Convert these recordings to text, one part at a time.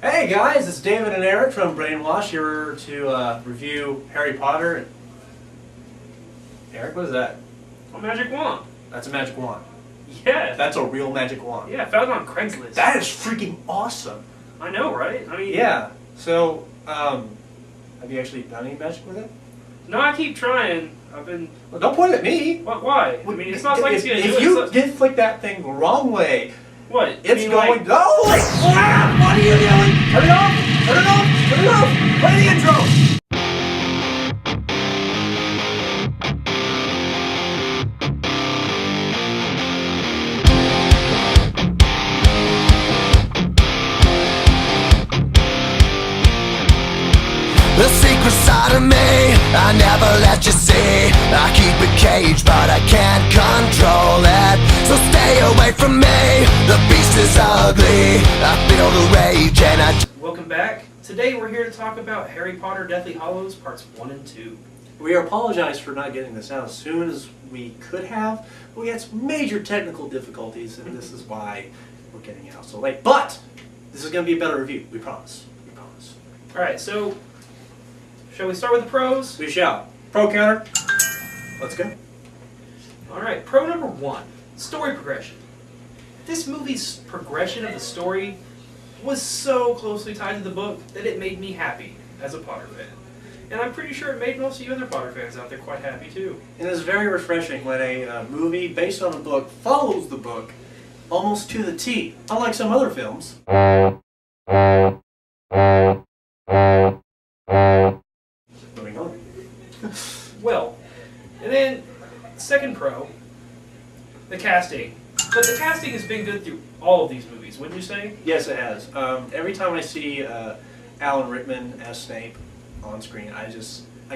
Hey guys, it's David and Eric from BrainWash here to review Harry Potter. Eric, what is that? A magic wand. That's a magic wand. Yeah. That's a real magic wand. Yeah, I found it on Craigslist. That is freaking awesome. I know, right? I mean, yeah. So, have you actually done any magic with it? No, I keep trying. I've been. Well, don't point at me. What? Why? I mean, it's not like it's gonna do it. If you did flick that thing the wrong way, what? it's I mean, going. like, Holy crap! What are you doing? Turn it off! Turn it off! Turn it off! Play the intro! The secret side of me, I never let you see. I keep it caged, but I can't control it. So stay away from me, the beast is ugly. I feel the rage and Welcome back. Today we're here to talk about Harry Potter Deathly Hallows Parts 1 and 2. We apologize for not getting this out as soon as we could have. We had some major technical difficulties, and this is why we're getting it out so late. But this is going to be a better review. We promise. We promise. Alright, so shall we start with the pros? We shall. Pro counter. Let's go. Alright, pro number 1. Story progression. This movie's progression of the story was so closely tied to the book that it made me happy as a Potter fan. And I'm pretty sure it made most of you other Potter fans out there quite happy too. It is very refreshing when a movie based on a book follows the book almost to the T, unlike some other films. Moving on. Well, and then second pro, the casting. But the casting has been good through all of these movies, wouldn't you say? Yes, it has. Every time I see Alan Rickman as Snape on screen, I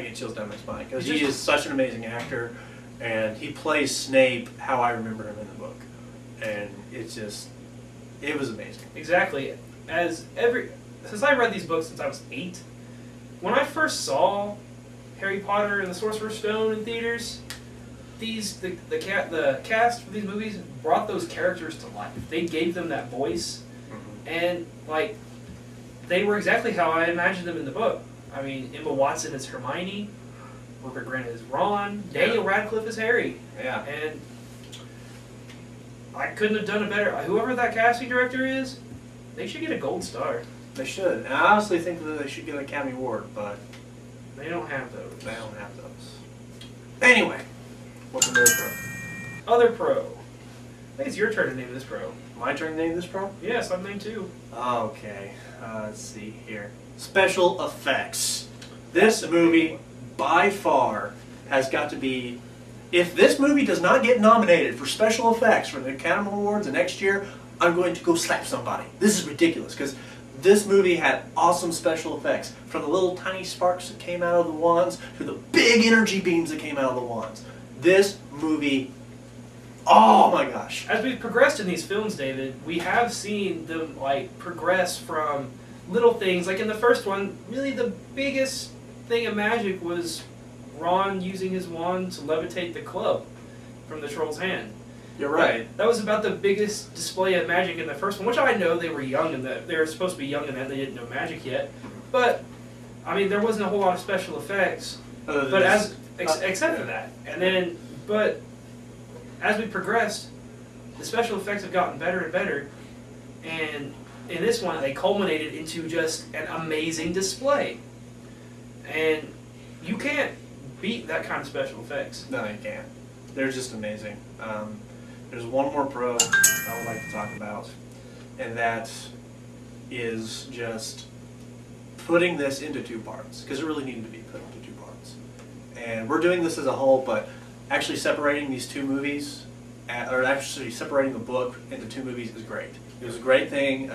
get chills down my spine because he is such an amazing actor, and he plays Snape how I remember him in the book, and it was amazing. Exactly. Since I read these books since I was 8, when I first saw Harry Potter and the Sorcerer's Stone in theaters, the cast for these movies brought those characters to life. They gave them that voice, and like they were exactly how I imagined them in the book. I mean, Emma Watson is Hermione, Rupert Grint is Ron, Daniel Radcliffe is Harry. Yeah. And I couldn't have done it better. Whoever that casting director is, they should get a gold star. They should. And I honestly think that they should get an Academy Award, but They don't have those. they don't have those. Anyway, what's the third pro? Other pro. I think it's your turn to name this pro. My turn to name this pro? Yes, I've named 2. Okay, let's see here. Special effects. This movie, by far, has got to be... If this movie does not get nominated for special effects for the Academy Awards the next year, I'm going to go slap somebody. This is ridiculous, because this movie had awesome special effects. From the little tiny sparks that came out of the wands, to the big energy beams that came out of the wands. This movie... Oh my gosh. As we've progressed in these films, David, we have seen them progress from little things. Like in the first one, really the biggest thing of magic was Ron using his wand to levitate the club from the troll's hand. You're right. That was about the biggest display of magic in the first one, which I know they were young and they were supposed to be young and that they didn't know magic yet. But I mean, there wasn't a whole lot of special effects. Except for that, but as we progressed, the special effects have gotten better and better, and in this one, they culminated into just an amazing display. And you can't beat that kind of special effects. No, you can't. They're just amazing. There's one more pro I would like to talk about, and that is just putting this into 2 parts, because it really needed to be put into 2 parts. And we're doing this as a whole, but actually separating these 2 movies, or actually separating the book into 2 movies is great. It was a great thing.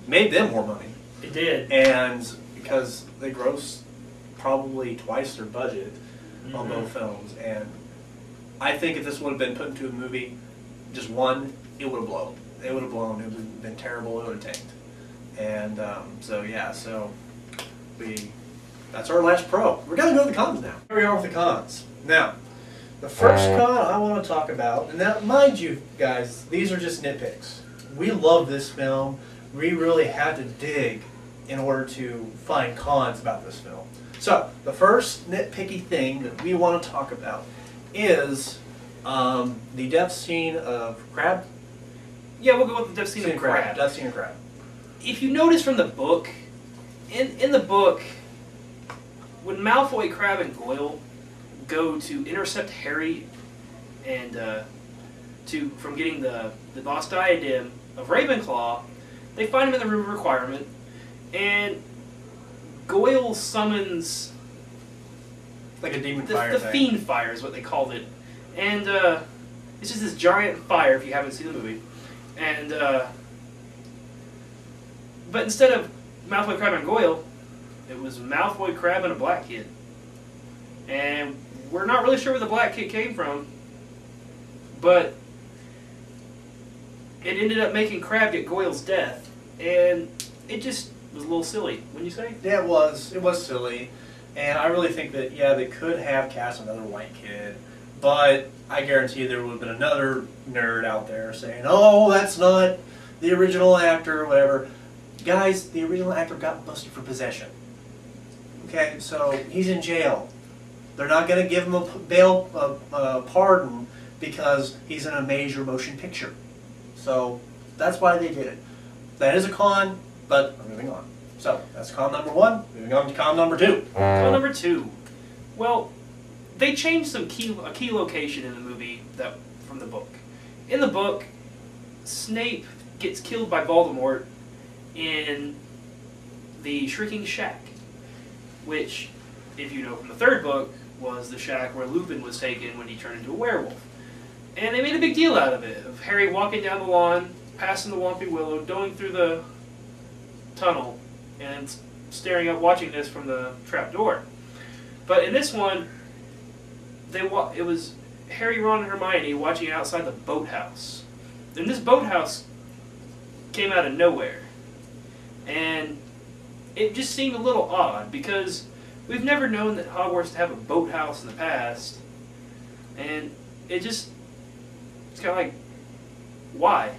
Made them more money. It did. And because they grossed probably twice their budget on both films. And I think if this would have been put into a movie, just one, it would have blown. It would have blown. It would have been terrible. It would have tanked. And that's our last pro. We're going to go to the cons now. Here we are with the cons. Now, the first con I want to talk about, and now, mind you guys, these are just nitpicks. We love this film. We really had to dig in order to find cons about this film. So, the first nitpicky thing that we want to talk about is the death scene of Crab. Yeah, we'll go with the death scene of Crab. Death scene of Crab. If you notice from the book, in the book, when Malfoy, Crabbe, and Goyle go to intercept Harry and from getting the lost diadem of Ravenclaw, they find him in the Room of Requirement, and Goyle summons like a demon fire. The Fiend Fire is what they called it, and it's just this giant fire. If you haven't seen the movie, and but instead of Malfoy, Crabbe, and Goyle, it was Malfoy, Crabbe, and a black kid. And we're not really sure where the black kid came from, but it ended up making Crabbe get Goyle's death, and it just was a little silly, wouldn't you say? Yeah, it was. It was silly. And I really think that, yeah, they could have cast another white kid, but I guarantee there would have been another nerd out there saying, oh, that's not the original actor, or whatever. Guys, the original actor got busted for possession. Okay, so he's in jail. They're not going to give him a pardon because he's in a major motion picture. So that's why they did it. That is a con, but we're moving on. So that's con number one. Moving on to con number two. Con number two. Well, they changed a key location in the movie from the book. In the book, Snape gets killed by Voldemort in the Shrieking Shack, which, if you know from the third book, was the shack where Lupin was taken when he turned into a werewolf. And they made a big deal out of it, of Harry walking down the lawn, passing the Whomping Willow, going through the tunnel, and staring up, watching this from the trap door. But in this one, it was Harry, Ron, and Hermione watching outside the boathouse. And this boathouse came out of nowhere. And it just seemed a little odd, because we've never known that Hogwarts to have a boathouse in the past. And it's kind of like, why?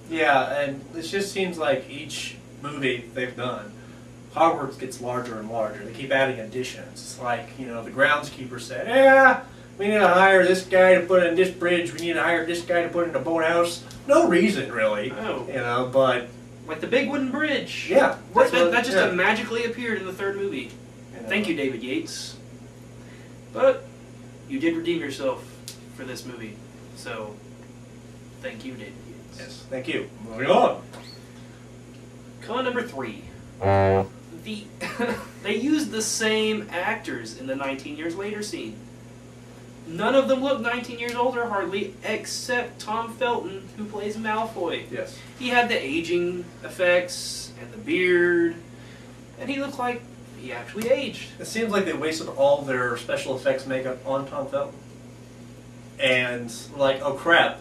Yeah, and it just seems like each movie they've done, Hogwarts gets larger and larger. They keep adding additions. It's like, the groundskeeper said, yeah, we need to hire this guy to put in this bridge. We need to hire this guy to put in a boathouse. No reason, really. Oh. But... like the big wooden bridge. Yeah. That just magically appeared in the third movie. Thank you, David Yates. But you did redeem yourself for this movie. So, thank you, David Yates. Yes, thank you. Moving on. Con number 3. They used the same actors in the 19 years later scene. None of them look 19 years older, hardly, except Tom Felton, who plays Malfoy. Yes. He had the aging effects and the beard, and he looked like he actually aged. It seems like they wasted all their special effects makeup on Tom Felton. And, like, oh crap,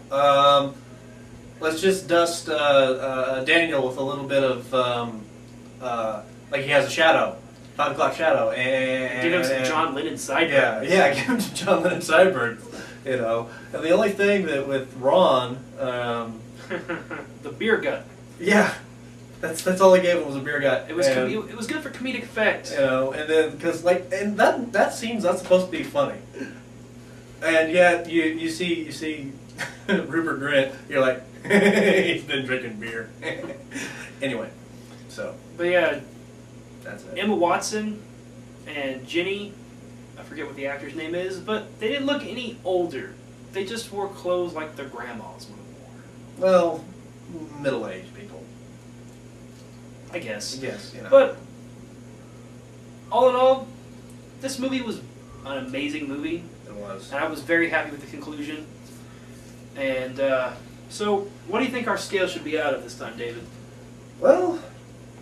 let's just dust Daniel with a little bit of, like he has a shadow. 5 o'clock shadow, and give him some John Lennon sideburns. Yeah, give him some John Lennon sideburns. And the only thing that with Ron, the beer gut. Yeah, that's all they gave him was a beer gut. It was it was good for comedic effect. And then because that scene's not supposed to be funny, and yet you see Rupert Grint, you're like he's been drinking beer. Anyway, so. But yeah. That's it. Emma Watson and Ginny, I forget what the actor's name is, but they didn't look any older. They just wore clothes like their grandmas would have worn. Well, middle-aged people. I guess. Yes, But, all in all, this movie was an amazing movie. It was. And I was very happy with the conclusion. And, so, what do you think our scale should be out of this time, David? Well,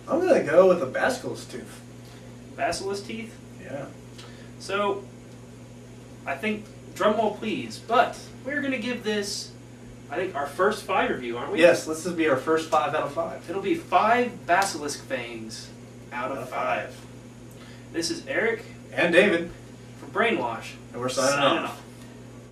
I'm going to go with a basilisk tooth. Basilisk teeth? Yeah. So, I think, drum roll please, but we're going to give this, I think, our first 5 review, aren't we? Yes, this will be our first 5 out of 5. It'll be 5 basilisk fangs out of 5. This is Eric. And David. For BrainWash. And we're signing off.